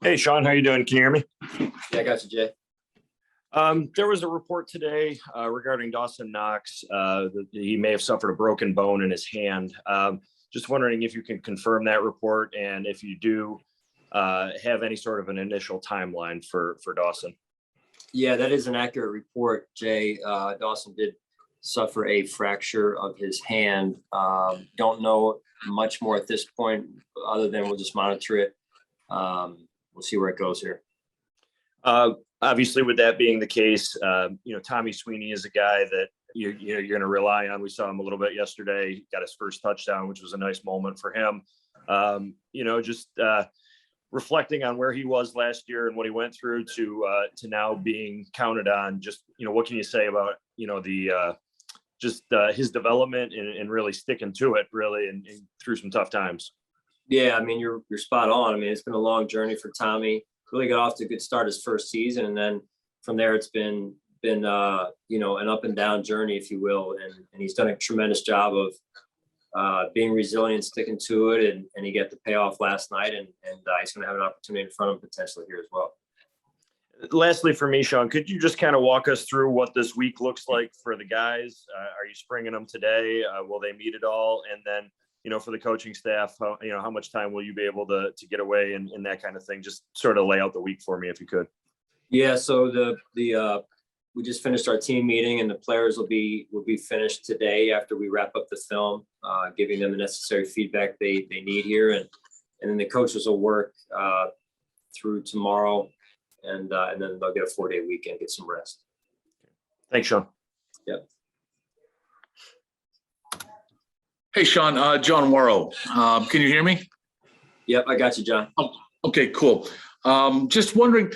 Hey, Sean, how you doing? Can you hear me? Yeah, I got you, Jay. There was a report today regarding Dawson Knox that he may have suffered a broken bone in his hand. Just wondering if you can confirm that report and if you do have any sort of an initial timeline for Dawson. Yeah, that is an accurate report, Jay. Dawson did suffer a fracture of his hand. Don't know much more at this point, other than we'll just monitor it. We'll see where it goes here. Obviously, with that being the case, Tommy Sweeney is a guy that you're going to rely on. We saw him a little bit yesterday. He got his first touchdown, which was a nice moment for him. Just reflecting on where he was last year and what he went through to now being counted on. Just what can you say about his development and really sticking to it, really, and through some tough times. Yeah, I mean, you're spot on. I mean, it's been a long journey for Tommy. Really got off to a good start his first season, and then from there it's been an up and down journey, if you will. And he's done a tremendous job of being resilient, sticking to it, and he got the payoff last night, and he's going to have an opportunity in front of him potentially here as well. Lastly, for me, Sean, could you just kind of walk us through what this week looks like for the guys? Are you springing them today? Will they meet at all? And then, for the coaching staff, how much time will you be able to get away and that kind of thing? Just sort of lay out the week for me if you could. Yeah. So we just finished our team meeting, and the players will be finished today after we wrap up the film, giving them the necessary feedback they need here. And then the coaches will work through tomorrow, and then they'll get a 4-day weekend, get some rest. Thanks, Sean. Yep. Hey, Sean, John Worrow. Can you hear me? Yep, I got you, John. Oh, okay, cool. Just wondering,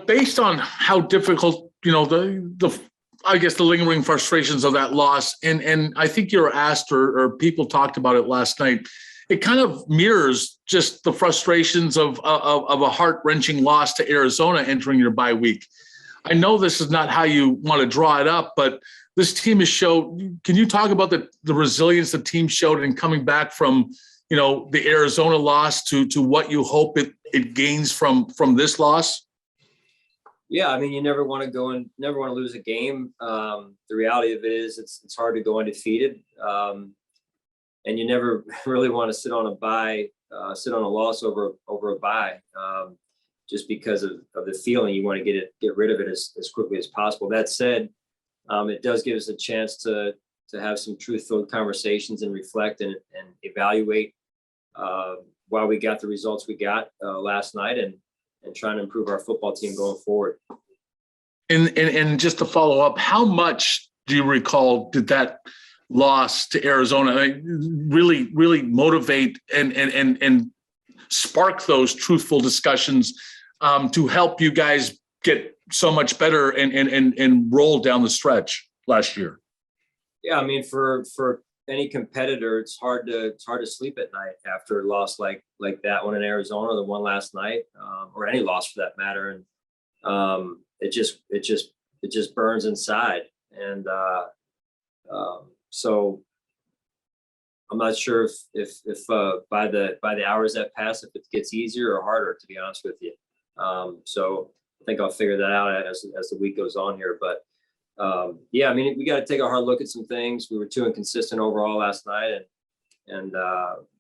based on how difficult, I guess the lingering frustrations of that loss, and I think you were asked or people talked about it last night. It kind of mirrors just the frustrations of a heart-wrenching loss to Arizona entering your bye week. I know this is not how you want to draw it up, but this team has showed. Can you talk about the resilience the team showed in coming back from, the Arizona loss to what you hope it gains from this loss? Yeah, I mean, you never want to lose a game. The reality of it is it's hard to go undefeated, and you never really want to sit on a loss over a bye, just because of the feeling. You want to get rid of it as quickly as possible. That said, it does give us a chance to have some truth-filled conversations and reflect and evaluate why we got the results we got last night, and trying to improve our football team going forward. And just to follow up, how much do you recall did that loss to Arizona really motivate and spark those truthful discussions to help you guys get so much better and roll down the stretch last year? Yeah, I mean, for any competitor, it's hard to sleep at night after a loss like that one in Arizona, the one last night, or any loss for that matter. And it just burns inside. And so I'm not sure if by the hours that pass, if it gets easier or harder, to be honest with you. So I think I'll figure that out as the week goes on here. But yeah, I mean, we got to take a hard look at some things. We were too inconsistent overall last night, and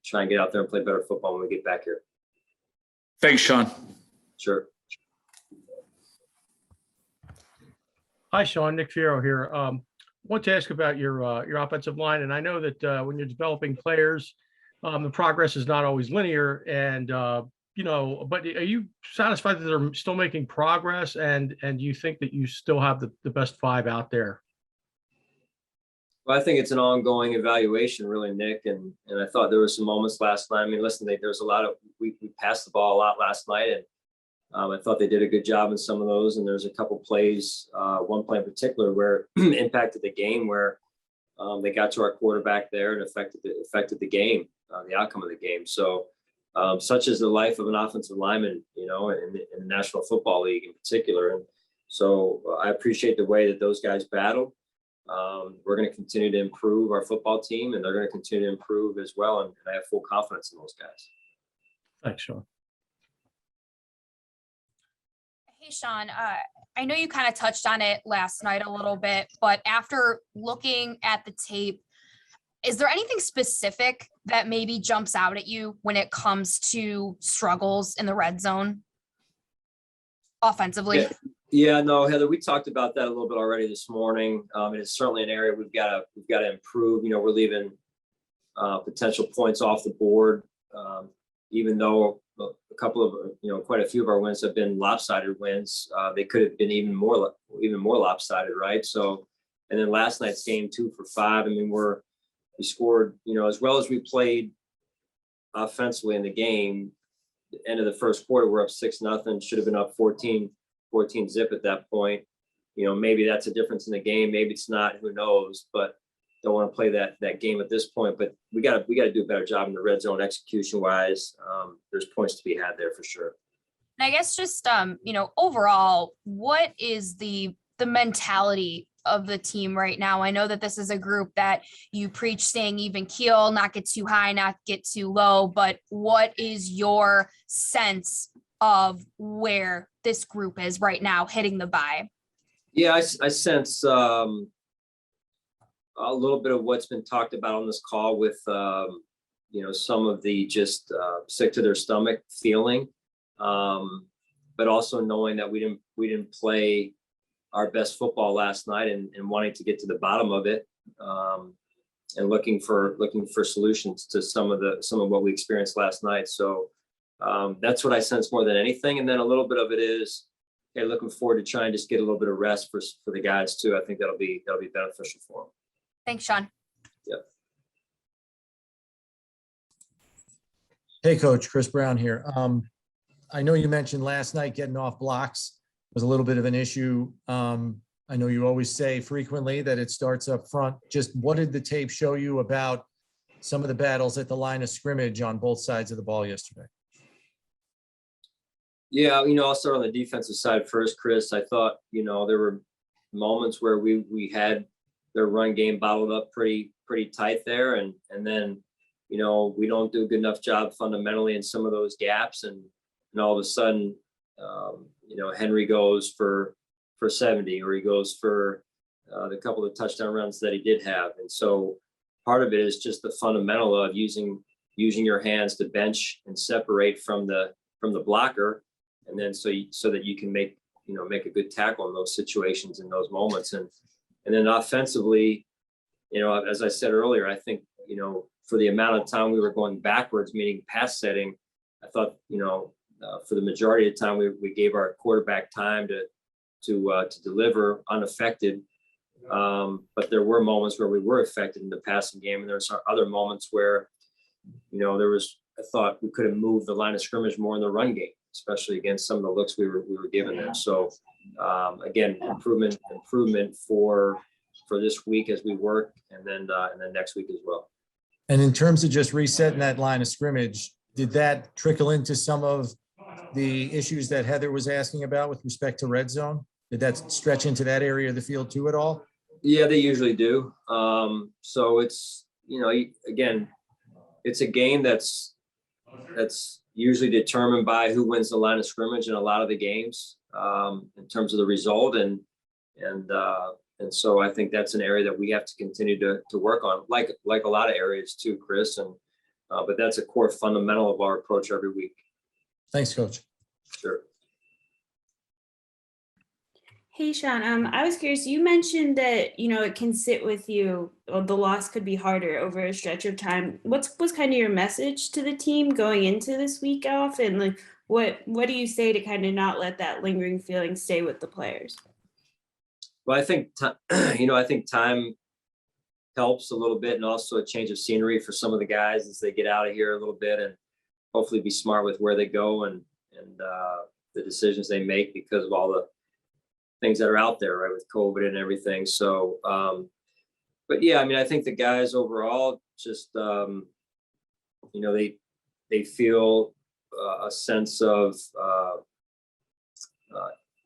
try and get out there and play better football when we get back here. Thanks, Sean. Sure. Hi, Sean. Nick Fierro here. Want to ask about your offensive line, and I know that when you're developing players, the progress is not always linear, and but are you satisfied that they're still making progress, and do you think that you still have the best 5 out there? Well, I think it's an ongoing evaluation, really, Nick, and I thought there were some moments last night. I mean, listen, there's a lot of we passed the ball a lot last night, and I thought they did a good job in some of those. And there's a couple plays, one play in particular, where impacted the game, where they got to our quarterback there and affected the game, the outcome of the game. So such is the life of an offensive lineman, in the National Football League in particular. And so I appreciate the way that those guys battled. We're going to continue to improve our football team, and they're going to continue to improve as well. And I have full confidence in those guys. Thanks, Sean. Hey, Sean, I know you kind of touched on it last night a little bit, but after looking at the tape, is there anything specific that maybe jumps out at you when it comes to struggles in the red zone offensively? Yeah, no, Heather, we talked about that a little bit already this morning. And it's certainly an area we've got to improve. We're leaving potential points off the board, even though a couple of, quite a few of our wins have been lopsided wins. They could have been even more lopsided, right? So, and then last night's game 2 for 5. I mean, we scored, as well as we played offensively in the game. The end of the first quarter, we're up 6-0. Should have been up 14 zip at that point. Maybe that's a difference in the game. Maybe it's not. Who knows? But don't want to play that game at this point. But we got to do a better job in the red zone execution wise. There's points to be had there for sure. And I guess just overall, what is the mentality of the team right now? I know that this is a group that you preach staying even keel, not get too high, not get too low, but what is your sense of where this group is right now hitting the bye? Yeah, I sense a little bit of what's been talked about on this call with some of the just sick to their stomach feeling, but also knowing that we didn't play our best football last night and wanting to get to the bottom of it, and looking for solutions to some of what we experienced last night. So that's what I sense more than anything. And then a little bit of it is, hey, looking forward to try and just get a little bit of rest for the guys too. I think that'll be beneficial for them. Thanks, Sean. Yep. Hey, Coach, Chris Brown here. I know you mentioned last night getting off blocks was a little bit of an issue. I know you always say frequently that it starts up front. Just what did the tape show you about some of the battles at the line of scrimmage on both sides of the ball yesterday? Yeah, I'll start on the defensive side first, Chris. I thought, there were moments where we had their run game bottled up pretty tight there. And then, we don't do a good enough job fundamentally in some of those gaps. And all of a sudden, Henry goes for 70, or he goes for the couple of touchdown runs that he did have. And so part of it is just the fundamental of using your hands to bench and separate from the blocker. And then so that you can make a good tackle in those situations, in those moments. And then offensively, as I said earlier, I think, for the amount of time we were going backwards, meaning pass setting, I thought, for the majority of the time we gave our quarterback time to deliver unaffected. But there were moments where we were affected in the passing game. And there's other moments where, I thought we could have moved the line of scrimmage more in the run game, especially against some of the looks we were given there. So again, improvement for this week as we work, and then next week as well. And in terms of just resetting that line of scrimmage, did that trickle into some of the issues that Heather was asking about with respect to red zone? Did that stretch into that area of the field too at all? Yeah, they usually do. So it's, again, it's a game that's usually determined by who wins the line of scrimmage in a lot of the games, in terms of the result. And so I think that's an area that we have to continue to work on, like a lot of areas too, Chris. And but that's a core fundamental of our approach every week. Thanks, Coach. Sure. Hey, Sean, I was curious, you mentioned that, it can sit with you, or the loss could be harder over a stretch of time. What's kind of your message to the team going into this week off? And like, what do you say to kind of not let that lingering feeling stay with the players? Well, I think, I think time helps a little bit, and also a change of scenery for some of the guys as they get out of here a little bit, and hopefully be smart with where they go and the decisions they make because of all the things that are out there, right, with COVID and everything. So, but yeah, I think the guys overall just, they feel a sense of,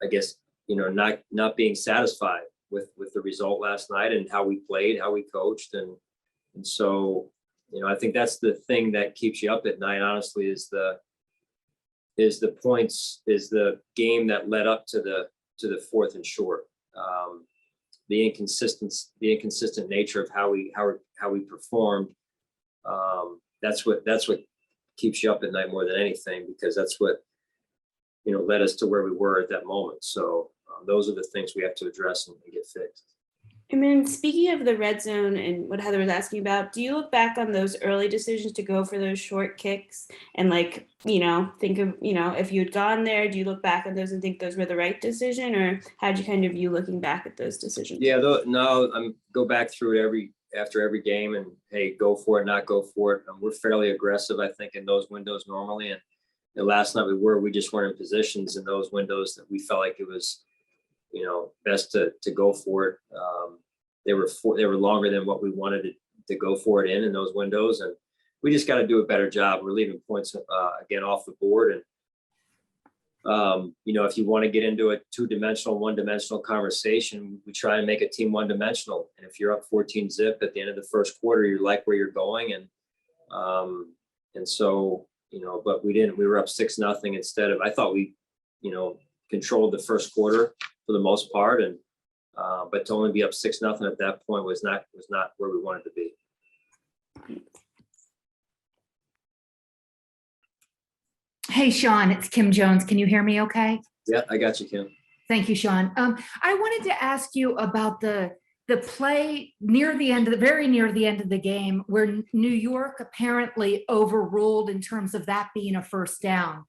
I guess, not being satisfied with the result last night and how we played, how we coached. And so, I think that's the thing that keeps you up at night, honestly, is the is the points, is the game that led up to the 4th and short. The inconsistent nature of how we performed. That's what keeps you up at night more than anything, because that's what, led us to where we were at that moment. So those are the things we have to address and get fixed. I mean, speaking of the red zone and what Heather was asking about, do you look back on those early decisions to go for those short kicks and think of, if you had gone there, do you look back on those and think those were the right decision, or how'd you kind of view looking back at those decisions? Yeah, no, go back through it after every game and, hey, go for it, not go for it. We're fairly aggressive, I think, in those windows normally. And last night we just weren't in positions in those windows that we felt like it was, best to go for it. They were longer than what we wanted to go for it in those windows, and we just got to do a better job. We're leaving points again off the board, and if you want to get into a one-dimensional conversation, we try and make a team one-dimensional. And if you're up 14-0 at the end of the first quarter, you like where you're going, and so but we didn't. We were up 6-0 instead of. I thought we, controlled the first quarter for the most part, and but to only be up 6-0 at that point was not where we wanted to be. Hey, Sean, it's Kim Jones. Can you hear me okay? Yeah, I got you, Kim. Thank you, Sean. I wanted to ask you about the play very near the end of the game where New York apparently overruled in terms of that being a first down.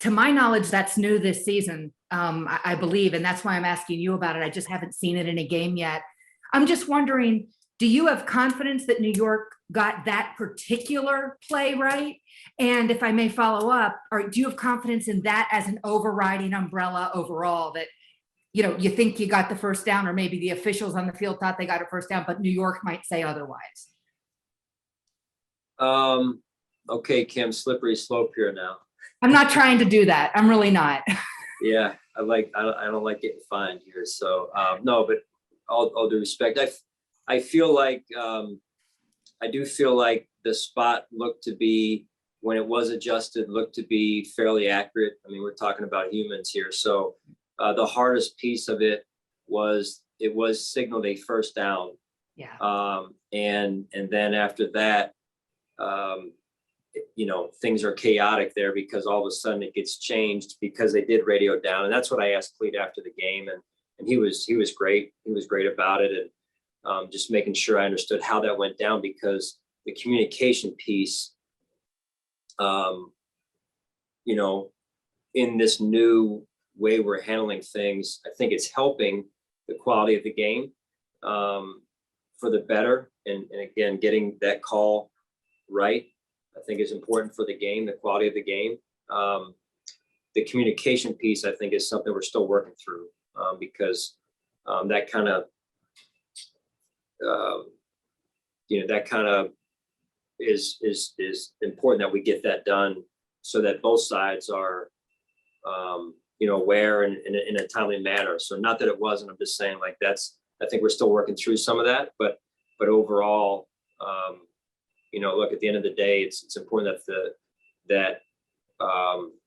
To my knowledge, that's new this season, I believe, and that's why I'm asking you about it. I just haven't seen it in a game yet. I'm just wondering, do you have confidence that New York got that particular play right? And if I may follow up, do you have confidence in that as an overriding umbrella overall, that you think you got the first down, or maybe the officials on the field thought they got a first down, but New York might say otherwise? Okay, Kim, slippery slope here now. I'm not trying to do that. I'm really not. Yeah, I don't like getting fined here. So no, but all due respect, I feel like I do feel like the spot looked to be, when it was adjusted, looked to be fairly accurate. I mean, we're talking about humans here. So the hardest piece of it was signaled a first down. Yeah. And then after that, things are chaotic there, because all of a sudden it gets changed because they did radio down. And that's what I asked Cleat after the game. And he was great. He was great about it. And just making sure I understood how that went down, because the communication piece, in this new way we're handling things, I think it's helping the quality of the game for the better. And again, getting that call right, I think, is important for the game, the quality of the game. The communication piece, I think, is something we're still working through, because that kind of is important that we get that done, so that both sides are aware and in a timely manner. So not that it wasn't, I'm just saying, like, I think we're still working through some of that, but overall, look, at the end of the day, it's important that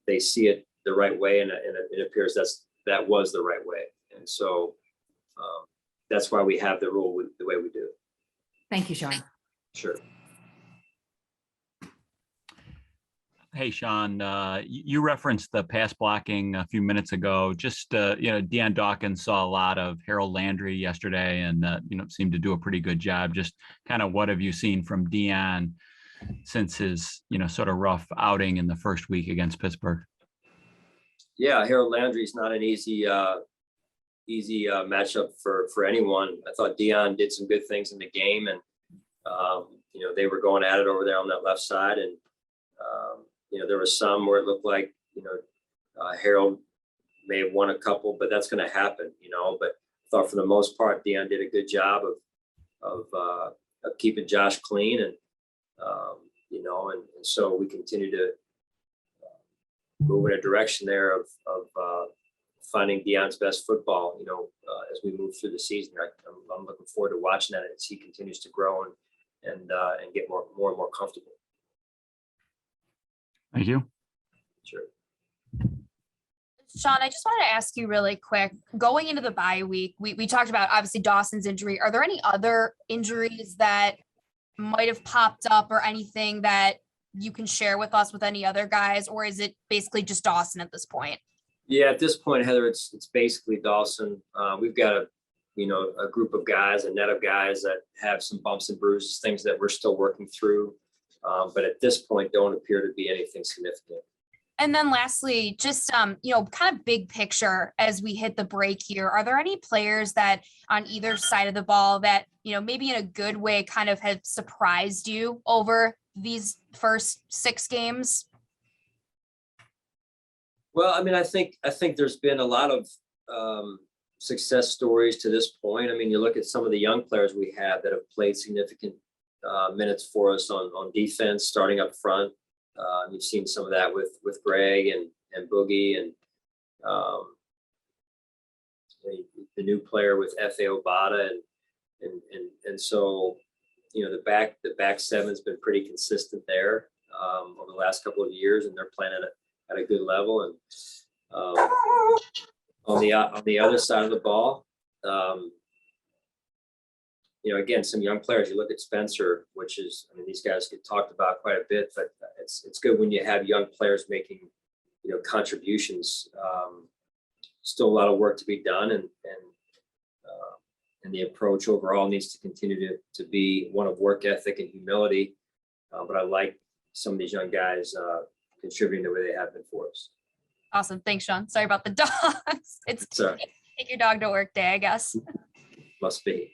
they see it the right way, and it appears that was the right way. And so that's why we have the rule the way we do. Thank you, Sean. Sure. Hey, Sean, you referenced the pass blocking a few minutes ago. Just, Dion Dawkins saw a lot of Harold Landry yesterday, and, seemed to do a pretty good job. Just kind of what have you seen from Dion since his, sort of rough outing in the first week against Pittsburgh? Yeah, Harold Landry is not an easy matchup for anyone. I thought Dion did some good things in the game, and, they were going at it over there on that left side. And, there was some where it looked like, Harold may have won a couple, but that's going to happen, but I thought for the most part, Dion did a good job of keeping Josh clean. And, and so we continue to move in a direction there of finding Dion's best football, as we move through the season. I'm looking forward to watching that as he continues to grow and get more and more comfortable. Thank you. Sure. Sean, I just wanted to ask you really quick, going into the bye week, we talked about obviously Dawson's injury. Are there any other injuries that might have popped up or anything that you can share with us with any other guys, or is it basically just Dawson at this point? Yeah, at this point, Heather, it's basically Dawson. We've got a group of guys, a net of guys that have some bumps and bruises, things that we're still working through. But at this point, don't appear to be anything significant. And then lastly, just, kind of big picture as we hit the break here, are there any players that on either side of the ball that, maybe in a good way kind of have surprised you over these first 6 games? Well, I mean, I think there's been a lot of success stories to this point. I mean, you look at some of the young players we have that have played significant minutes for us on defense, starting up front. You've seen some of that with Greg and Boogie and the new player with F.A. Obata and so the back seven's been pretty consistent there over the last couple of years, and they're playing at a good level. And on the other side of the ball, again, some young players. You look at Spencer, which is, I mean, these guys get talked about quite a bit, but it's good when you have young players making, contributions. Still a lot of work to be done, and the approach overall needs to continue to be one of work ethic and humility. But I like some of these young guys contributing the way they have been for us. Awesome. Thanks, Sean. Sorry about the dogs. It's Sorry. take your dog to work day, I guess. Must be.